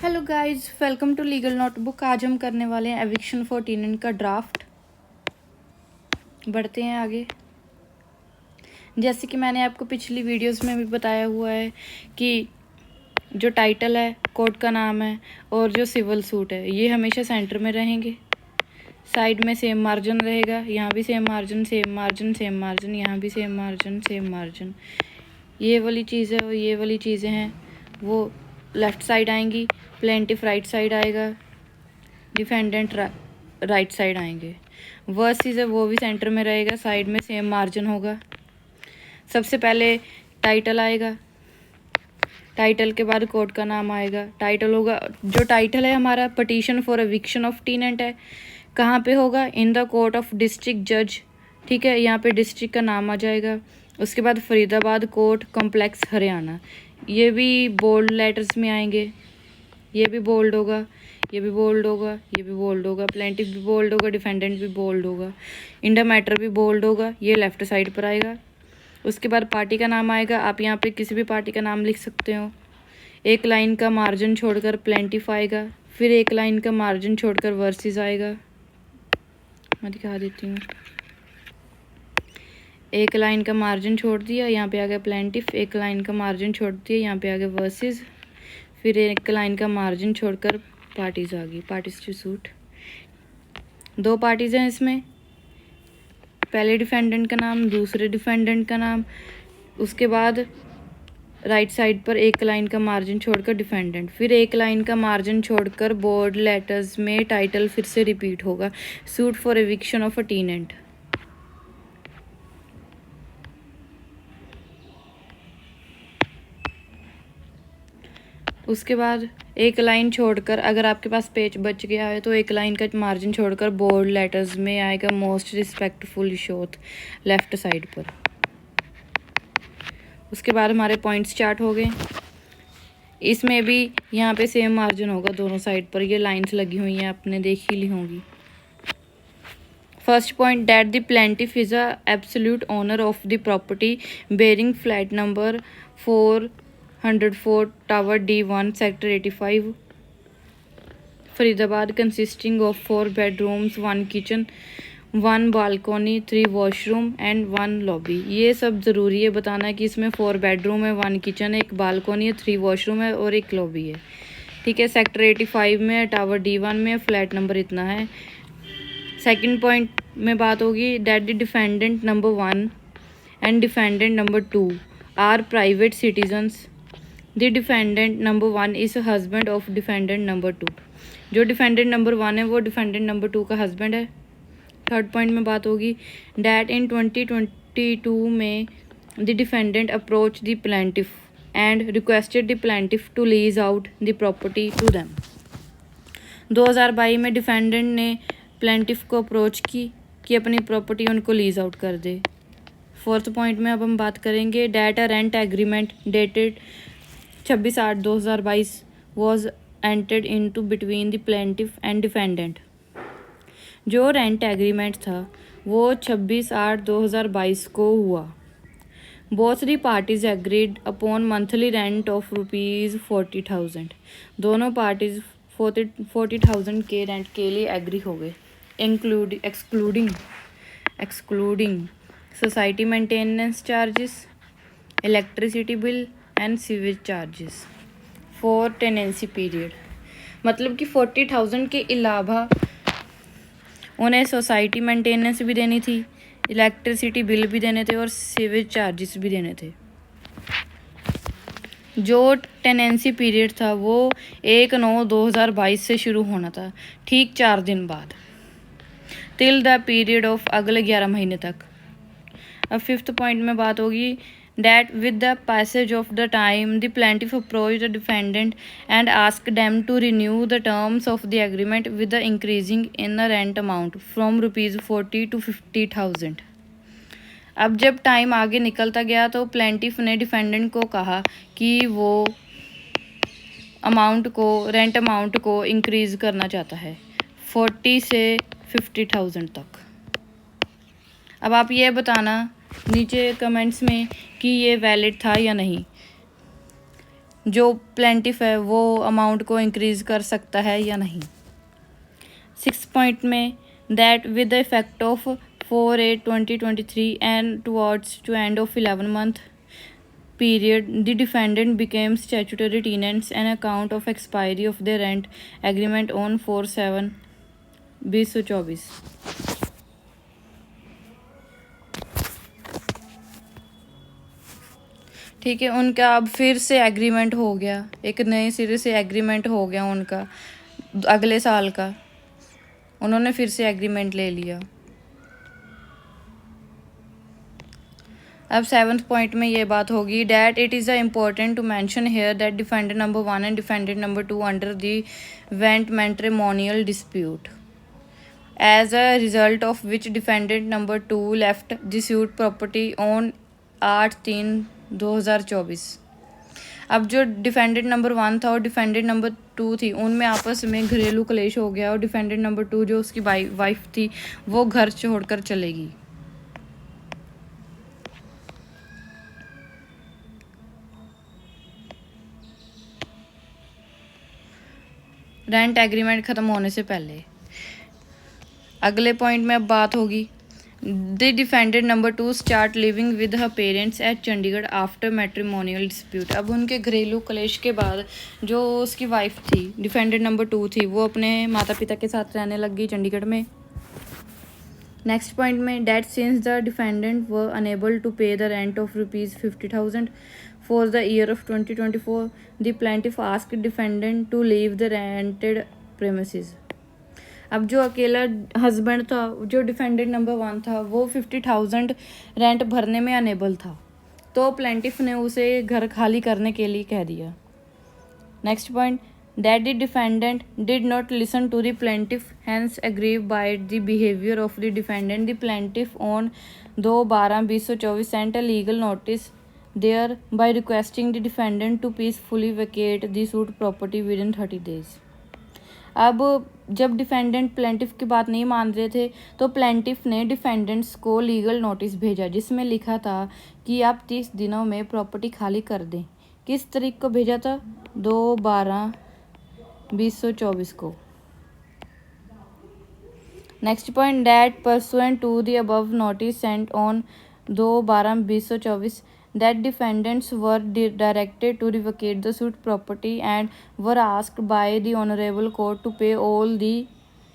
Hello guys, welcome to legal notebook. आज हम करने वाले हैं एविक्शन फॉर टेनेंट का ड्राफ्ट। बढ़ते हैं आगे। जैसे कि मैंने आपको पिछली वीडियोस में भी बताया हुआ है कि जो टाइटल है, कोर्ट का नाम है और जो सिविल सूट है, ये हमेशा सेंटर में रहेंगे। साइड में सेम मार्जिन रहेगा, यहाँ भी same margin, same margin, same margin, यहाँ भी सेम मार्जिन, सेम मार्जिन। ये वाली चीज़ें और ये वाली चीज़ें हैं वो लेफ़्ट साइड आएंगी, प्लेंटिफ राइट साइड आएगा, डिफेंडेंट राइट साइड आएंगे। वर्सेस है वो भी सेंटर में रहेगा, साइड में सेम मार्जिन होगा। सबसे पहले टाइटल आएगा, टाइटल के बाद कोर्ट का नाम आएगा। टाइटल होगा, जो टाइटल है हमारा petition for eviction of tenant है, कहाँ पे होगा? In the court of district जज। ठीक है, यहाँ पे डिस्ट्रिक्ट का नाम आ जाएगा। उसके बाद फरीदाबाद कोर्ट कॉम्प्लेक्स हरियाणा, ये भी बोल्ड लेटर्स में आएंगे। ये भी बोल्ड होगा, ये भी बोल्ड होगा, ये भी बोल्ड होगा। प्लेंटिफ भी बोल्ड होगा, डिफेंडेंट भी बोल्ड होगा, इंडा मैटर भी बोल्ड होगा। ये लेफ्ट साइड पर आएगा। उसके बाद पार्टी का नाम आएगा। आप यहाँ पे किसी भी पार्टी का नाम लिख सकते हो। एक लाइन का मार्जिन छोड़कर प्लेंटिफ आएगा, फिर एक लाइन का मार्जिन छोड़कर वर्सेस आएगा। मैं दिखा देती हूँ। एक लाइन का मार्जिन छोड़ दिया, यहाँ पे आ गया प्लेंटिफ। एक लाइन का मार्जिन छोड़ दिया, यहाँ पे आ गया वर्सेस। फिर एक लाइन का मार्जिन छोड़कर पार्टीज आ गई, पार्टीज टू सूट। दो पार्टीज हैं इसमें, पहले डिफेंडेंट का नाम, दूसरे डिफेंडेंट का नाम। उसके बाद राइट साइड पर एक लाइन का मार्जिन छोड़कर डिफेंडेंट, फिर एक लाइन का मार्जिन छोड़कर बोल्ड लेटर्स में टाइटल फिर से रिपीट होगा, suit for eviction of a tenant. उसके बाद एक लाइन छोड़कर, अगर आपके पास पेज बच गया है तो एक लाइन का मार्जिन छोड़कर बोल्ड लेटर्स में आएगा मोस्ट रिस्पेक्टफुल शोथ, लेफ्ट साइड पर। उसके बाद हमारे पॉइंट्स चार्ट हो गए। इसमें भी यहाँ पे सेम मार्जिन होगा दोनों साइड पर। ये लाइंस लगी हुई हैं, आपने देख ही ली होंगी। First point, that the plaintiff is a absolute owner of the property bearing flat number 404 tower D1 sector 85 Faridabad, consisting of 4 bedrooms, 1 kitchen, 1 balcony, 3 washroom and 1 lobby. ये सब ज़रूरी है बताना कि इसमें 4 बेडरूम है, 1 किचन है, 1 बालकोनी है, 3 वॉशरूम है और 1 लॉबी है। ठीक है, सेक्टर 85 में, टावर D1 में, फ्लैट नंबर इतना है। सेकंड पॉइंट में बात होगी, that the defendant number 1 and defendant number 2 are private citizens. The defendant number 1 is husband of defendant number 2। जो डिफेंडेंट नंबर 1 है वो डिफेंडेंट नंबर 2 का हस्बैंड है। थर्ड पॉइंट में बात होगी, डैट इन 2022 में the defendant approach the plaintiff and requested the plaintiff to lease out the property to them. 2022 में डिफेंडेंट ने प्लेंटिफ को अप्रोच की कि अपनी प्रॉपर्टी उनको लीज आउट कर दे। फोर्थ पॉइंट में अब हम बात करेंगे, that a rent agreement dated 26/8/2022 was entered into between the plaintiff and defendant. जो रेंट एग्रीमेंट था वो 26/8/2022 को हुआ। Both the parties agreed upon monthly rent of ₹40,000। दोनों पार्टीज 40,000 के रेंट के लिए एग्री हो गए, excluding society maintenance charges, electricity bill and sewage charges for tenancy period. मतलब कि 40,000 के अलावा उन्हें सोसाइटी मेंटेनेंस भी देनी थी, इलेक्ट्रिसिटी बिल भी देने थे और सीवेज चार्जेस भी देने थे। जो टेनेंसी पीरियड था वो 1/9/2022 से शुरू होना था, ठीक 4 दिन बाद, टिल द पीरियड ऑफ अगले 11 महीने तक। अब फिफ्थ पॉइंट में बात होगी, that with the passage of the time the plaintiff approached the defendant and asked them to renew the terms of the agreement with the increasing in the rent amount from ₹40 to 50,000। अब जब time आगे निकलता गया तो plaintiff ने defendant को कहा कि वो अमाउंट को, रेंट अमाउंट को इंक्रीज़ करना चाहता है 40 से 50,000 तक। अब आप ये बताना नीचे कमेंट्स में कि ये वैलिड था या नहीं। जो प्लेंटिफ है वो अमाउंट को इंक्रीज कर सकता है या नहीं। 6 पॉइंट में that with the effect of 4/8/2023 and towards to end of 11 month period the defendant became statutory tenants on account of expiry of their rent agreement on 4/7/2024। ठीक है, उनका अब फिर से एग्रीमेंट हो गया, एक नए सिरे से एग्रीमेंट हो गया उनका अगले साल का, उन्होंने फिर से एग्रीमेंट ले लिया। अब 7th पॉइंट में ये बात होगी that it is important to mention here that defendant number 1 and defendant number 2 under the went matrimonial dispute as a result of which defendant number 2 left the suit property on 8/3/2024। अब जो defendant number 1 था और defendant number 2 थी, उनमें आपस में घरेलू क्लेश हो गया और डिफेंडेंट नंबर 2 जो उसकी वाइफ थी वो घर छोड़कर चलेगी। रेंट एग्रीमेंट ख़त्म होने से पहले। अगले पॉइंट में अब बात होगी the defendant number 2 start living with her parents at Chandigarh after matrimonial dispute. अब उनके घरेलू क्लेश के बाद जो उसकी वाइफ थी, डिफेंडेंट नंबर 2 थी, वो अपने माता पिता के साथ रहने लग गई चंडीगढ़ में। नेक्स्ट पॉइंट में that since the defendant were unable to pay the rent of ₹50,000 for the year of 2024, the plaintiff asked defendant to leave the rented premises। अब जो अकेला हस्बैंड था, जो डिफेंडेंट नंबर 1 था, वो 50,000 रेंट भरने में अनेबल था, तो प्लेंटिफ ने उसे घर खाली करने के लिए कह दिया। Next point that the defendant did not listen to the plaintiff, hence aggrieved by the behavior of the defendant, the plaintiff on 2/12/2024 sent a legal notice there by requesting the defendant to peacefully vacate the suit property within 30 days। अब जब defendant plaintiff की बात नहीं मान रहे थे तो plaintiff ने डिफेंडेंट्स को लीगल नोटिस भेजा जिसमें लिखा था कि आप 30 दिनों में प्रॉपर्टी खाली कर दें। किस तारीख को भेजा था? 2/12/2024 को। Next point that pursuant to the above notice sent on 2/12/2024 that defendants were directed to vacate the suit property and were asked by the honorable court to pay all the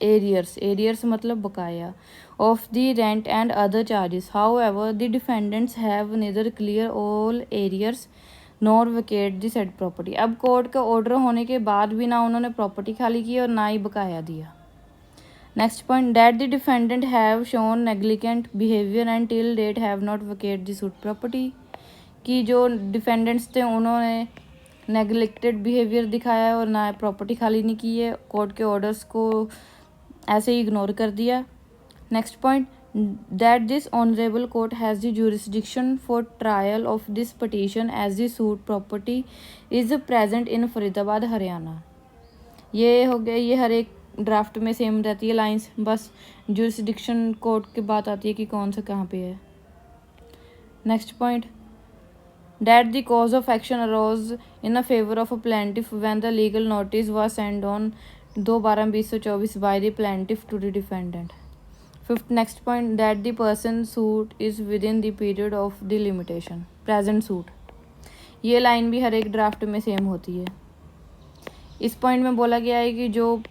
arrears मतलब बकाया of the rent and other charges। However, the defendants have neither clear all arrears nor vacate the said property। अब court का order होने के बाद भी ना उन्होंने प्रॉपर्टी खाली की और ना ही बकाया दिया। Next point that the defendant have shown negligent behaviour and till date have not vacate the suit property, कि जो डिफेंडेंट्स थे उन्होंने नेग्लेक्टेड बिहेवियर दिखाया और ना प्रॉपर्टी खाली नहीं की है, कोर्ट के ऑर्डर्स को ऐसे ही इग्नोर कर दिया। Next point that this honourable court has the jurisdiction for trial of this petition as the suit property is present in Faridabad Haryana. ये हो गया, ये हर एक ड्राफ्ट में सेम रहती है लाइंस, बस ज्यूरिसडिक्शन कोर्ट की बात आती है कि कौन सा कहाँ पे है। Next point that the cause of action arose in a favor of a plaintiff when the legal notice was sent on 2/12/2024 by the plaintiff to the defendant। Fifth next point that the person suit is within the period of the limitation present suit। ये line भी हर एक draft में same होती है। इस point में बोला गया है कि जो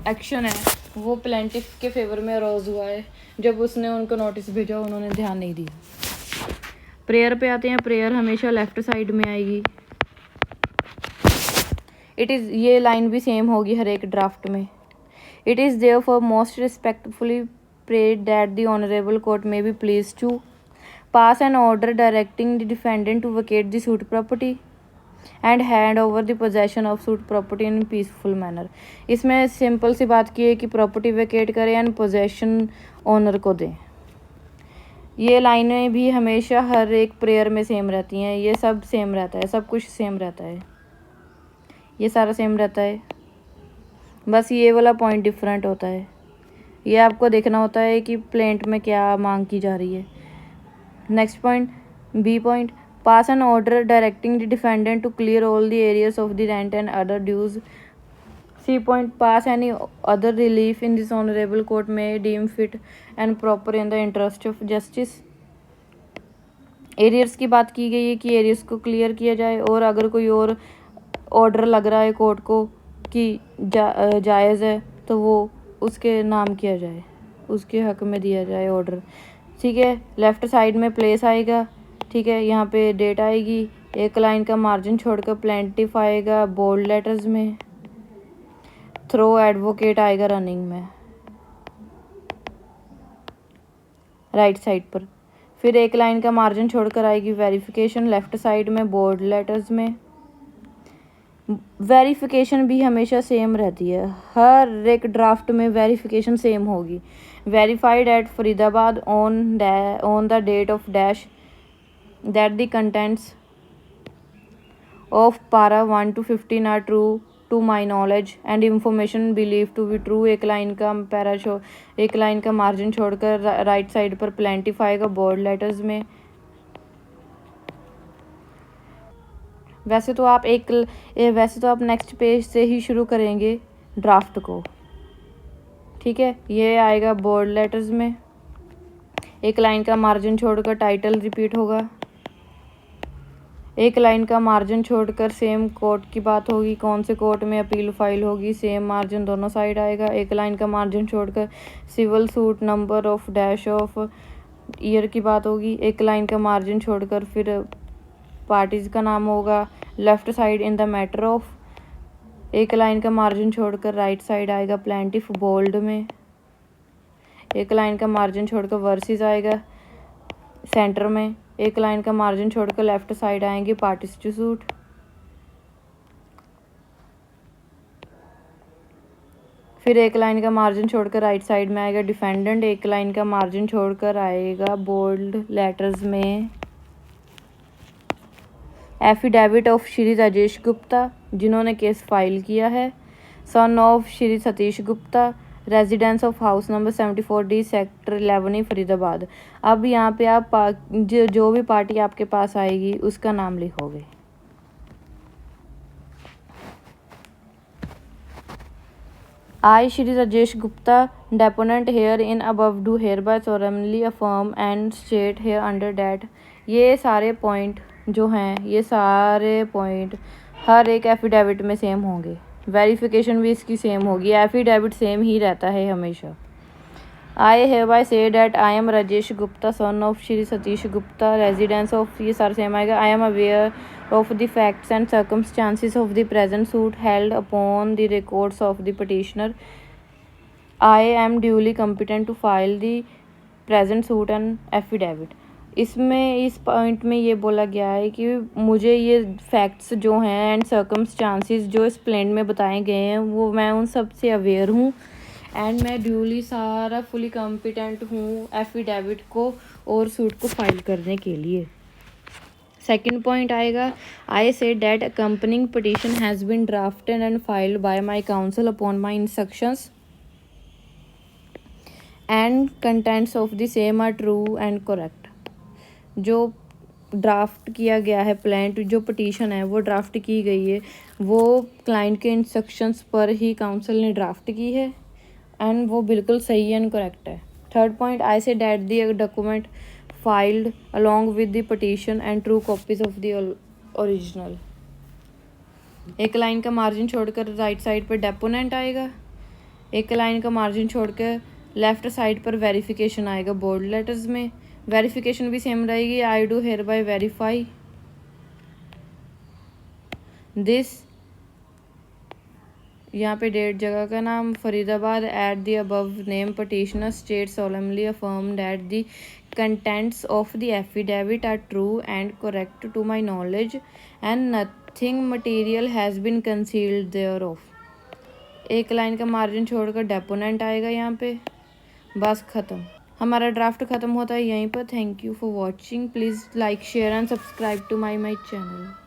एक्शन है वो प्लेंटिफ के फेवर में अरोज हुआ है, जब उसने उनको नोटिस भेजा उन्होंने ध्यान नहीं दिया। प्रेयर पे आते हैं। प्रेयर हमेशा लेफ्ट साइड में आएगी। इट इज़, ये लाइन भी सेम होगी हर एक ड्राफ्ट में। It is therefore most respectfully prayed that the honourable court may be pleased to pass an order directing the defendant to vacate the suit property and hand over the possession of suit property in peaceful manner. इसमें simple सी बात की है कि property vacate करें and possession owner को दें। ये लाइनें भी हमेशा हर एक प्रेयर में सेम रहती हैं। ये सब सेम रहता है, सब कुछ सेम रहता है, ये सारा सेम रहता है, बस ये वाला पॉइंट डिफरेंट होता है। ये आपको देखना होता है कि प्लेंट में क्या मांग की जा रही है। Next point B point Pass an order directing the defendant to clear all the areas of the rent and other dues. C point, pass any other relief in this honorable court may deem fit and proper in the interest of justice. Arrears की बात की गई है कि arrears को clear किया जाए, और अगर कोई और ऑर्डर लग रहा है कोर्ट को कि जायज़ है तो वो उसके नाम किया जाए, उसके हक में दिया जाए ऑर्डर। ठीक है, लेफ़्ट साइड में प्लेस आएगा। ठीक है, यहाँ पे डेट आएगी, एक लाइन का मार्जिन छोड़कर प्लेंटिफ आएगा बोल्ड लेटर्स में, थ्रो एडवोकेट आएगा रनिंग में राइट साइड पर। फिर एक लाइन का मार्जिन छोड़कर आएगी वेरिफिकेशन लेफ़्ट साइड में बोल्ड लेटर्स में। वेरिफिकेशन भी हमेशा सेम रहती है, हर एक ड्राफ्ट में वेरिफिकेशन सेम होगी। Verified at Faridabad on the date of dash that the contents of para 1 to 15 are true to my knowledge and information believe to be true. एक लाइन का मार्जिन छोड़कर राइट साइड पर plaintiff आएगा bold letters में। वैसे तो आप next page से ही शुरू करेंगे ड्राफ्ट को। ठीक है, ये आएगा बोल्ड लेटर्स में। एक लाइन का मार्जिन छोड़कर टाइटल रिपीट होगा। एक लाइन का मार्जिन छोड़कर सेम कोर्ट की बात होगी, कौन से कोर्ट में अपील फाइल होगी, सेम मार्जिन दोनों साइड आएगा। एक लाइन का मार्जिन छोड़कर civil suit number of dash of year की बात होगी। एक लाइन का मार्जिन छोड़कर फिर पार्टीज का नाम होगा left side in the matter of. एक लाइन का मार्जिन छोड़कर राइट साइड आएगा प्लेंटिफ बोल्ड में। एक लाइन का मार्जिन छोड़कर वर्सेस आएगा सेंटर में। एक लाइन का मार्जिन छोड़कर लेफ़्ट साइड आएंगे पार्टीज टू सूट। फिर एक लाइन का मार्जिन छोड़कर राइट साइड में आएगा डिफेंडेंट। एक लाइन का मार्जिन छोड़कर आएगा बोल्ड लेटर्स में एफिडेविट ऑफ श्री राजेश गुप्ता, जिन्होंने केस फाइल किया है, son of Shri Satish Gupta, residence of house number 74D sector 11 Faridabad. अब यहाँ पे आप जो भी पार्टी आपके पास आएगी उसका नाम लिखोगे। I, Shri Rajesh Gupta, deponent herein above, do hereby solemnly affirm and state here under that। ये सारे पॉइंट जो हैं, ये सारे पॉइंट हर एक एफिडेविट में सेम होंगे। वेरिफिकेशन भी इसकी सेम होगी, एफिडेविट सेम ही रहता है हमेशा। आई hereby say that I am Rajesh Gupta, son of Shri Satish Gupta, residence of, ये सारा सेम आएगा। I am aware of the facts and circumstances of the present suit held upon the records of the petitioner. I am duly competent to file the present suit and affidavit। इसमें इस point में ये बोला गया है कि मुझे ये फैक्ट्स जो हैं एंड सर्कमस्टांसिस जो इस प्लेन में बताए गए हैं वो मैं उन सब से अवेयर हूँ एंड मैं ड्यूली सारा फुली कॉम्पिटेंट हूँ एफिडेविट को और सूट को फाइल करने के लिए। सेकंड पॉइंट आएगा, I say that accompanying petition has been drafted and filed by my counsel upon my instructions and contents of the same are true and correct. जो draft किया गया है प्लान, जो पिटीशन है वो ड्राफ्ट की गई है, वो क्लाइंट के इंस्ट्रक्शंस पर ही काउंसिल ने ड्राफ्ट की है एंड वो बिल्कुल सही एंड करेक्ट है। Third point, I say that the document filed along with the petition and true copies of the original. एक लाइन का मार्जिन छोड़कर राइट साइड पर डेपोनेंट आएगा। एक लाइन का मार्जिन छोड़कर लेफ्ट साइड पर वेरिफिकेशन आएगा बोल्ड लेटर्स में। वेरिफिकेशन भी सेम रहेगी, I do hereby verify this, यहाँ पे डेट जगह का नाम Faridabad at the above name petitioner state solemnly affirm that the contents of the affidavit are true and correct to my knowledge and nothing material has been concealed thereof। एक line का margin छोड़कर deponent आएगा यहाँ पे, बस ख़त्म। हमारा draft ख़त्म होता है यहीं पर। Thank you for watching. Please like share and subscribe to my channel.